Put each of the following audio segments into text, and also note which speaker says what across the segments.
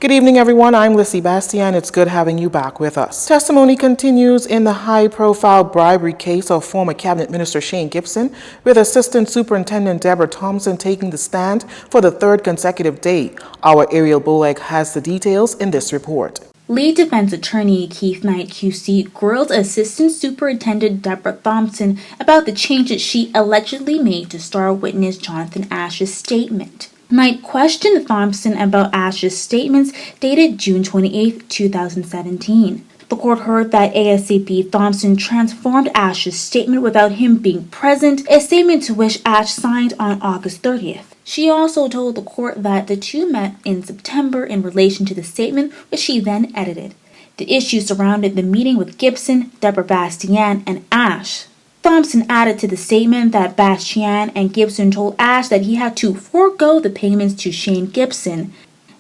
Speaker 1: Good evening, everyone. I'm Lissy Bastian. It's good having you back with us. Testimony continues in the high-profile bribery case of former Cabinet Minister Shane Gibson, with Assistant Superintendent Deborah Thompson taking the stand for the third consecutive day. Our Ariel Boleg has the details in this report.
Speaker 2: Lead defense attorney Keith Knight QC grilled Assistant Superintendent Deborah Thompson about the changes she allegedly made to star witness Jonathan Ash's statement. Knight questioned Thompson about Ash's statements dated June 28, 2017. The court heard that ASAP Thompson transformed Ash's statement without him being present, a statement to which Ash signed on August 30th. She also told the court that the two met in September in relation to the statement, which she then edited. The issue surrounded the meeting with Gibson, Deborah Bastian, and Ash. Thompson added to the statement that Bastian and Gibson told Ash that he had to forego the payments to Shane Gibson.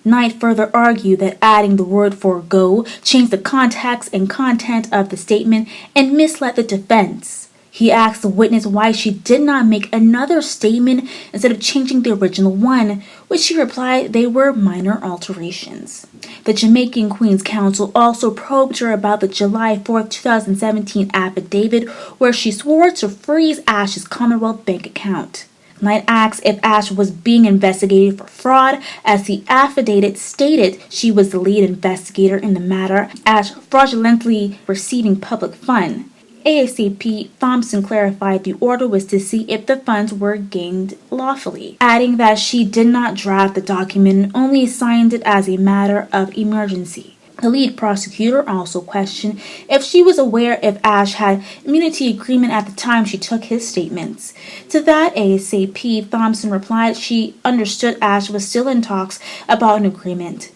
Speaker 2: Knight further argued that adding the word forego changed the context and content of the statement and misled the defense. He asked the witness why she did not make another statement instead of changing the original one, which she replied they were minor alterations. The Jamaican Queen's Counsel also probed her about the July 4, 2017 affidavit where she swore to freeze Ash's Commonwealth bank account. Knight asked if Ash was being investigated for fraud, as the affidavit stated she was the lead investigator in the matter, Ash fraudulently receiving public funds. ASAP Thompson clarified the order was to see if the funds were gained lawfully, adding that she did not draft the document and only signed it as a matter of emergency. The lead prosecutor also questioned if she was aware if Ash had immunity agreement at the time she took his statements. To that, ASAP Thompson replied she understood Ash was still in talks about an agreement.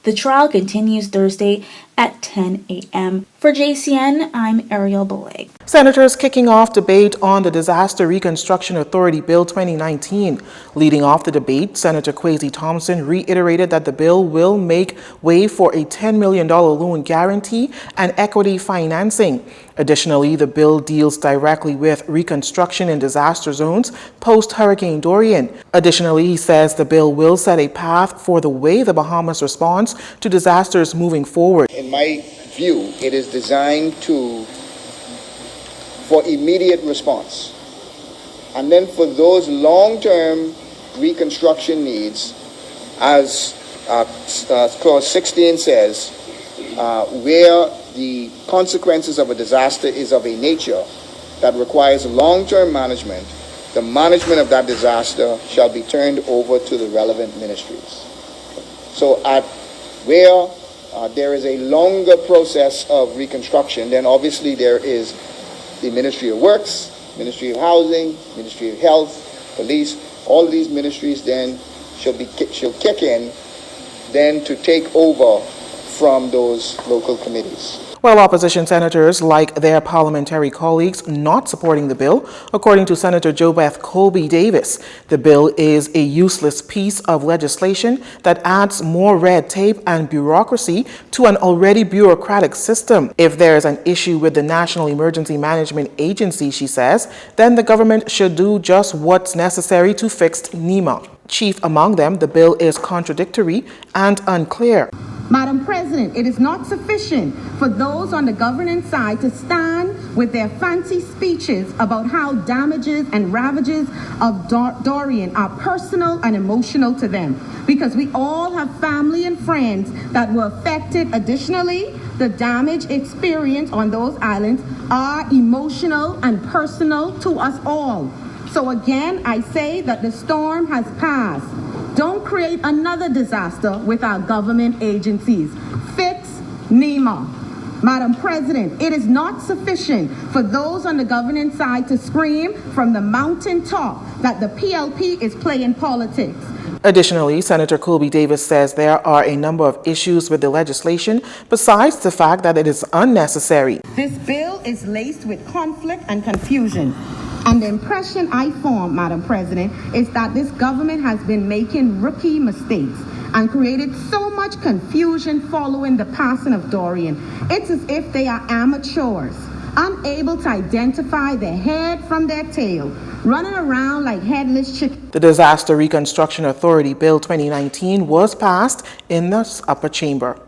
Speaker 2: The trial continues Thursday at 10 a.m. For JCN, I'm Ariel Boleg.
Speaker 1: Senators kicking off debate on the Disaster Reconstruction Authority Bill 2019. Leading off the debate, Senator Kwesi Thompson reiterated that the bill will make way for a $10 million loan guarantee and equity financing. Additionally, the bill deals directly with reconstruction in disaster zones post-Hurricane Dorian. Additionally, he says the bill will set a path for the way the Bahamas responds to disasters moving forward.
Speaker 3: In my view, it is designed for immediate response. And then for those long-term reconstruction needs, as clause 16 says, where the consequences of a disaster is of a nature that requires long-term management, the management of that disaster shall be turned over to the relevant ministries. So at where there is a longer process of reconstruction, then obviously there is the Ministry of Works, Ministry of Housing, Ministry of Health, Police. All of these ministries then shall kick in then to take over from those local committees.
Speaker 1: While opposition senators, like their parliamentary colleagues, not supporting the bill, according to Senator JoBeth Colby Davis, the bill is a useless piece of legislation that adds more red tape and bureaucracy to an already bureaucratic system. If there is an issue with the National Emergency Management Agency, she says, then the government should do just what's necessary to fix NEMA. Chief among them, the bill is contradictory and unclear.
Speaker 4: Madam President, it is not sufficient for those on the governance side to stand with their fancy speeches about how damages and ravages of Dorian are personal and emotional to them, because we all have family and friends that were affected. Additionally, the damage experienced on those islands are emotional and personal to us all. So again, I say that the storm has passed. Don't create another disaster with our government agencies. Fix NEMA. Madam President, it is not sufficient for those on the governance side to scream from the mountaintop that the PLP is playing politics.
Speaker 1: Additionally, Senator Colby Davis says there are a number of issues with the legislation besides the fact that it is unnecessary.
Speaker 4: This bill is laced with conflict and confusion. And the impression I form, Madam President, is that this government has been making rookie mistakes and created so much confusion following the passing of Dorian. It's as if they are amateurs. unable to identify their head from their tail, running around like headless chickens.
Speaker 1: The Disaster Reconstruction Authority Bill 2019 was passed in the upper chamber.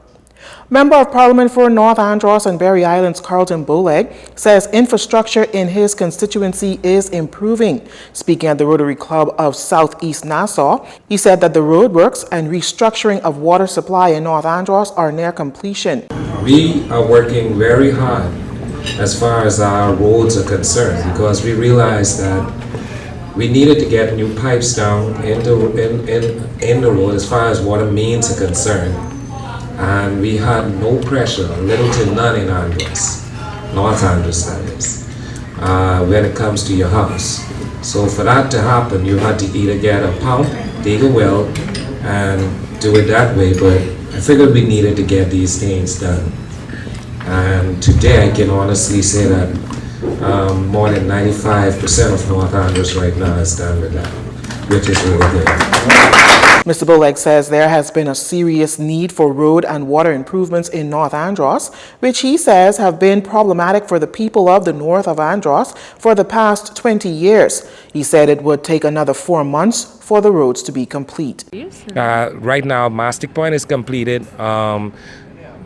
Speaker 1: Member of Parliament for North Andros and Berry Islands Carlton Boleg says infrastructure in his constituency is improving. Speaking at the Rotary Club of Southeast Nassau, he said that the roadworks and restructuring of water supply in North Andros are near completion.
Speaker 5: We are working very hard as far as our roads are concerned because we realized that we needed to get new pipes down in the road as far as water mains are concerned. And we had no pressure, little to none in Andros, North Andros that is, when it comes to your house. So for that to happen, you had to either get a pump, dig a well, and do it that way, but I figured we needed to get these things done. And today I can honestly say that more than 95% of North Andros right now is done with that, which is really good.
Speaker 1: Mr. Boleg says there has been a serious need for road and water improvements in North Andros, which he says have been problematic for the people of the north of Andros for the past 20 years. He said it would take another 4 months for the roads to be complete.
Speaker 5: Right now, Mastic Point is completed.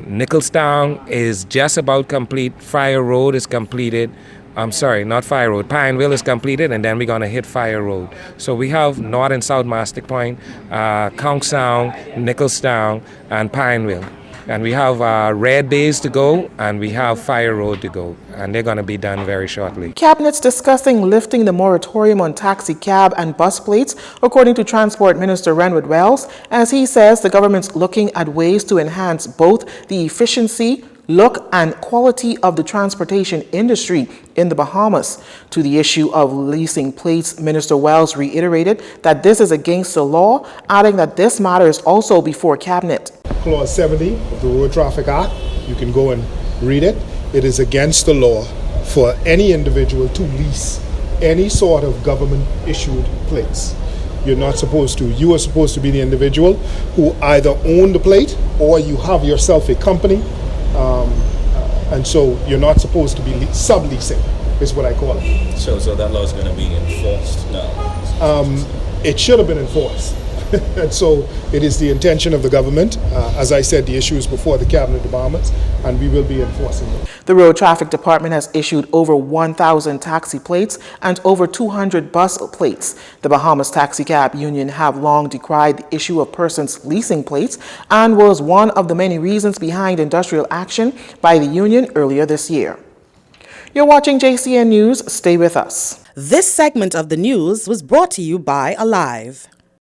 Speaker 5: Nicholstown is just about complete. Fire Road is completed. I'm sorry, not Fire Road. Pineville is completed, and then we're going to hit Fire Road. So we have North and South Mastic Point, Countstown, Nicholstown, and Pineville. And we have Red Bays to go, and we have Fire Road to go. And they're going to be done very shortly.
Speaker 1: Cabinet's discussing lifting the moratorium on taxi cab and bus plates, according to Transport Minister Renwood Wells, as he says the government's looking at ways to enhance both the efficiency, look and quality of the transportation industry in the Bahamas. To the issue of leasing plates, Minister Wells reiterated that this is against the law, adding that this matter is also before Cabinet.
Speaker 6: Clause 70 of the Road Traffic Act, you can go and read it. It is against the law for any individual to lease any sort of government-issued plates. You're not supposed to. You are supposed to be the individual who either own the plate or you have yourself a company. And so you're not supposed to be subleasing, is what I call it.
Speaker 7: So that law is going to be enforced now?
Speaker 6: It should have been enforced. And so it is the intention of the government. As I said, the issue is before the Cabinet of the Bahamas, and we will be enforcing it.
Speaker 1: The Road Traffic Department has issued over 1,000 taxi plates and over 200 bus plates. The Bahamas Taxi Cab Union have long decried the issue of persons leasing plates and was one of the many reasons behind industrial action by the union earlier this year. You're watching JCN News. Stay with us.
Speaker 8: This segment of the news was brought to you by Alive.